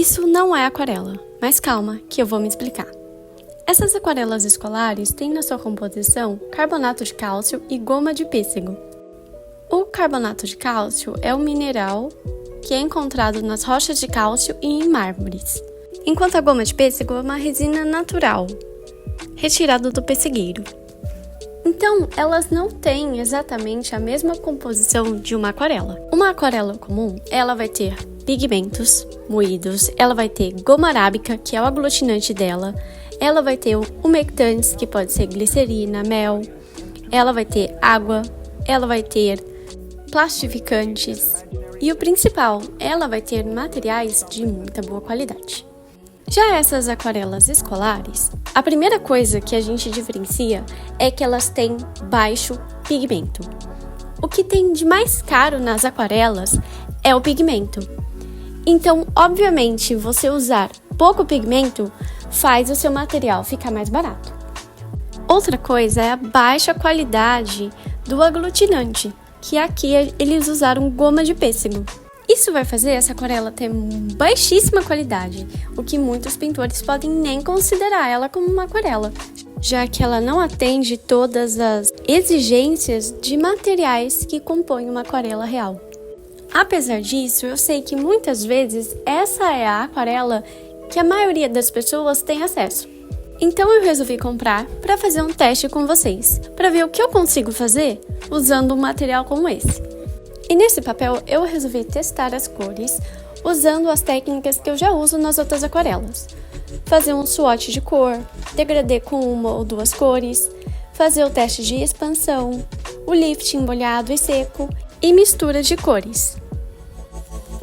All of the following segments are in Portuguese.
Isso não é aquarela, mas calma que eu vou me explicar. Essas aquarelas escolares têm na sua composição carbonato de cálcio e goma de pêssego. O carbonato de cálcio é um mineral que é encontrado nas rochas de cálcio e em mármores, enquanto a goma de pêssego é uma resina natural, retirada do pessegueiro. Então, elas não têm exatamente a mesma composição de uma aquarela. Uma aquarela comum, ela vai ter pigmentos moídos, ela vai ter goma arábica, que é o aglutinante dela, ela vai ter umectantes, que pode ser glicerina, mel, ela vai ter água, ela vai ter plastificantes e o principal, ela vai ter materiais de muita boa qualidade. Já essas aquarelas escolares, a primeira coisa que a gente diferencia é que elas têm baixo pigmento. O que tem de mais caro nas aquarelas é o pigmento. Então, obviamente, você usar pouco pigmento faz o seu material ficar mais barato. Outra coisa é a baixa qualidade do aglutinante, que aqui eles usaram goma de pêssego. Isso vai fazer essa aquarela ter baixíssima qualidade, o que muitos pintores podem nem considerar ela como uma aquarela, já que ela não atende todas as exigências de materiais que compõem uma aquarela real. Apesar disso, eu sei que muitas vezes essa é a aquarela que a maioria das pessoas tem acesso. Então eu resolvi comprar para fazer um teste com vocês, para ver o que eu consigo fazer usando um material como esse. E nesse papel eu resolvi testar as cores usando as técnicas que eu já uso nas outras aquarelas. Fazer um swatch de cor, degradê com uma ou duas cores, fazer o teste de expansão, o lifting molhado e seco e mistura de cores.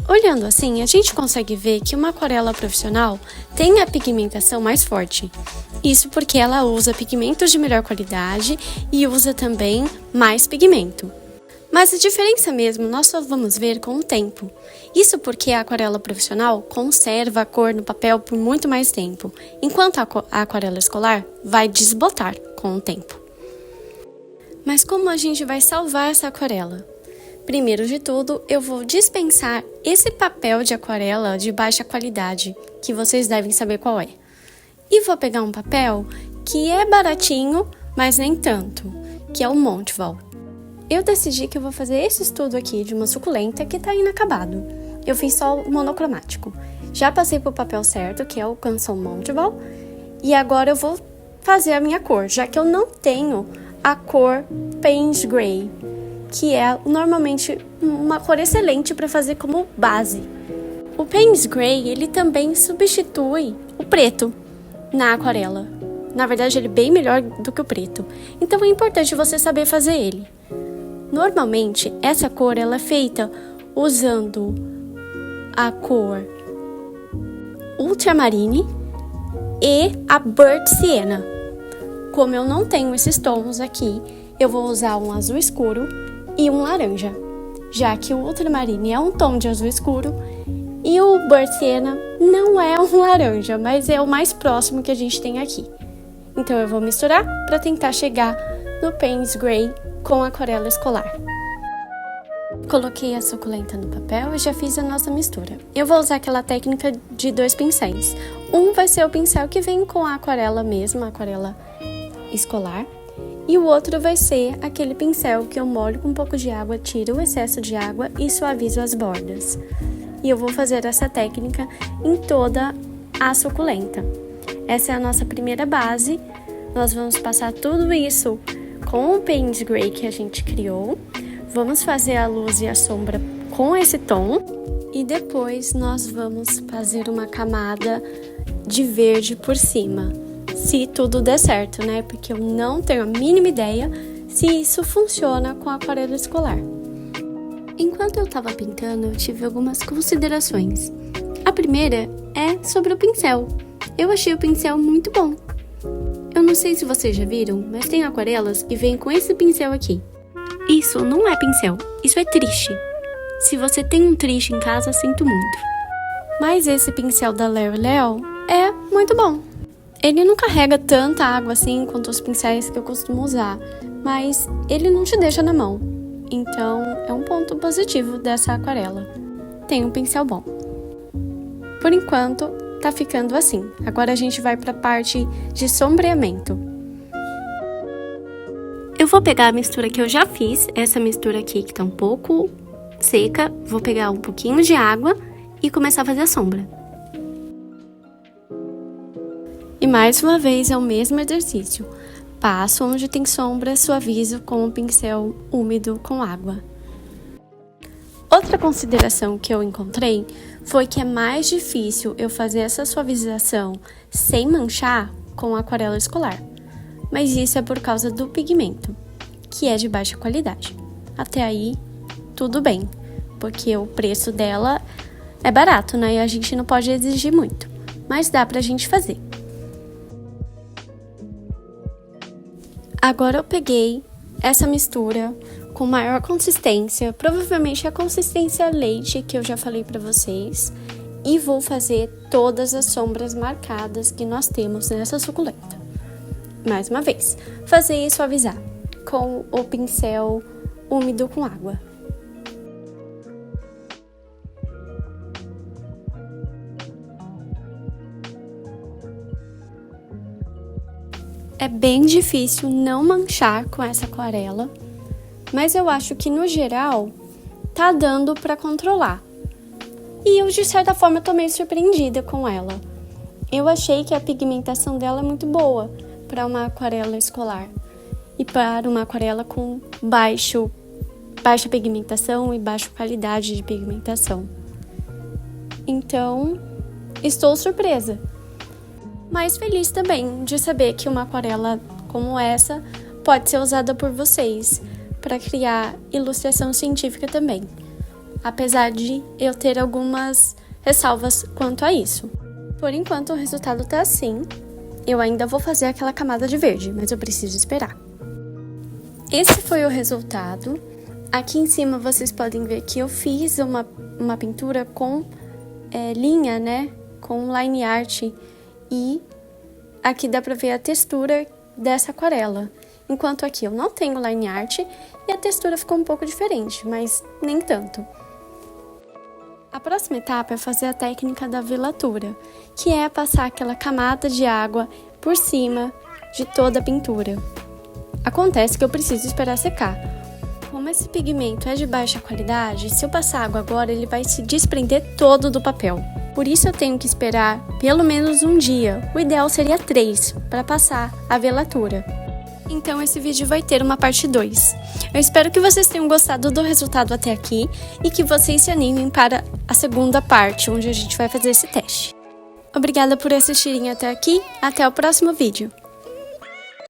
Olhando assim, a gente consegue ver que uma aquarela profissional tem a pigmentação mais forte. Isso porque ela usa pigmentos de melhor qualidade e usa também mais pigmento. Mas a diferença mesmo nós só vamos ver com o tempo. Isso porque a aquarela profissional conserva a cor no papel por muito mais tempo, enquanto a aquarela escolar vai desbotar com o tempo. Mas como a gente vai salvar essa aquarela? Primeiro de tudo, eu vou dispensar esse papel de aquarela de baixa qualidade, que vocês devem saber qual é. E vou pegar um papel que é baratinho, mas nem tanto, que é o Montval. Eu decidi que eu vou fazer esse estudo aqui de uma suculenta que tá inacabado. Eu fiz só o monocromático. Já passei pro papel certo, que é o Canson Montval, e agora eu vou fazer a minha cor, já que eu não tenho a cor Payne's Gray, que é normalmente uma cor excelente para fazer como base. O Payne's Gray, ele também substitui o preto na aquarela. Na verdade, ele é bem melhor do que o preto. Então é importante você saber fazer ele. Normalmente, essa cor ela é feita usando a cor Ultramarine e a Burnt Sienna. Como eu não tenho esses tons aqui, eu vou usar um azul escuro e um laranja, já que o Ultramarine é um tom de azul escuro e o Burnt Sienna não é um laranja, mas é o mais próximo que a gente tem aqui. Então eu vou misturar para tentar chegar no Payne's Gray com a aquarela escolar. Coloquei a suculenta no papel e já fiz a nossa mistura. Eu vou usar aquela técnica de 2 pincéis. Um vai ser o pincel que vem com a aquarela mesmo, a aquarela escolar. E o outro vai ser aquele pincel que eu molho com um pouco de água, tiro o excesso de água e suavizo as bordas. E eu vou fazer essa técnica em toda a suculenta. Essa é a nossa primeira base. Nós vamos passar tudo isso com o Payne's Gray que a gente criou. Vamos fazer a luz e a sombra com esse tom. E depois nós vamos fazer uma camada de verde por cima. Se tudo der certo, né? Porque eu não tenho a mínima ideia se isso funciona com a aquarela escolar. Enquanto eu estava pintando, eu tive algumas considerações. A primeira é sobre o pincel. Eu achei o pincel muito bom. Eu não sei se vocês já viram, mas tem aquarelas que vêm com esse pincel aqui. Isso não é pincel, isso é triche. Se você tem um triche em casa, sinto muito. Mas esse pincel da L'Oréal é muito bom. Ele não carrega tanta água assim quanto os pincéis que eu costumo usar, mas ele não te deixa na mão. Então, é um ponto positivo dessa aquarela. Tem um pincel bom. Por enquanto, tá ficando assim. Agora a gente vai para a parte de sombreamento. Eu vou pegar a mistura que eu já fiz, essa mistura aqui que tá um pouco seca, vou pegar um pouquinho de água e começar a fazer a sombra. E mais uma vez é o mesmo exercício. Passo onde tem sombra, suavizo com o pincel úmido com água. Outra consideração que eu encontrei foi que é mais difícil eu fazer essa suavização sem manchar com aquarela escolar. Mas isso é por causa do pigmento, que é de baixa qualidade. Até aí, tudo bem, porque o preço dela é barato, né? E a gente não pode exigir muito, mas dá pra gente fazer. Agora eu peguei essa mistura com maior consistência, provavelmente a consistência leite que eu já falei pra vocês, e vou fazer todas as sombras marcadas que nós temos nessa suculenta. Mais uma vez, fazer e suavizar com o pincel úmido com água. É bem difícil não manchar com essa aquarela, mas eu acho que no geral tá dando para controlar. E eu de certa forma tô meio surpreendida com ela. Eu achei que a pigmentação dela é muito boa para uma aquarela escolar e para uma aquarela com baixa pigmentação e baixa qualidade de pigmentação. Então, estou surpresa. Mas feliz também de saber que uma aquarela como essa pode ser usada por vocês para criar ilustração científica também, apesar de eu ter algumas ressalvas quanto a isso. Por enquanto o resultado tá assim, eu ainda vou fazer aquela camada de verde, mas eu preciso esperar. Esse foi o resultado. Aqui em cima vocês podem ver que eu fiz uma pintura com linha, né, com line art. E aqui dá pra ver a textura dessa aquarela. Enquanto aqui eu não tenho line art e a textura ficou um pouco diferente, mas nem tanto. A próxima etapa é fazer a técnica da velatura, que é passar aquela camada de água por cima de toda a pintura. Acontece que eu preciso esperar secar. Como esse pigmento é de baixa qualidade, se eu passar água agora, ele vai se desprender todo do papel. Por isso eu tenho que esperar pelo menos um dia, o ideal seria 3, para passar a velatura. Então esse vídeo vai ter uma parte 2. Eu espero que vocês tenham gostado do resultado até aqui e que vocês se animem para a segunda parte, onde a gente vai fazer esse teste. Obrigada por assistirem até aqui, até o próximo vídeo.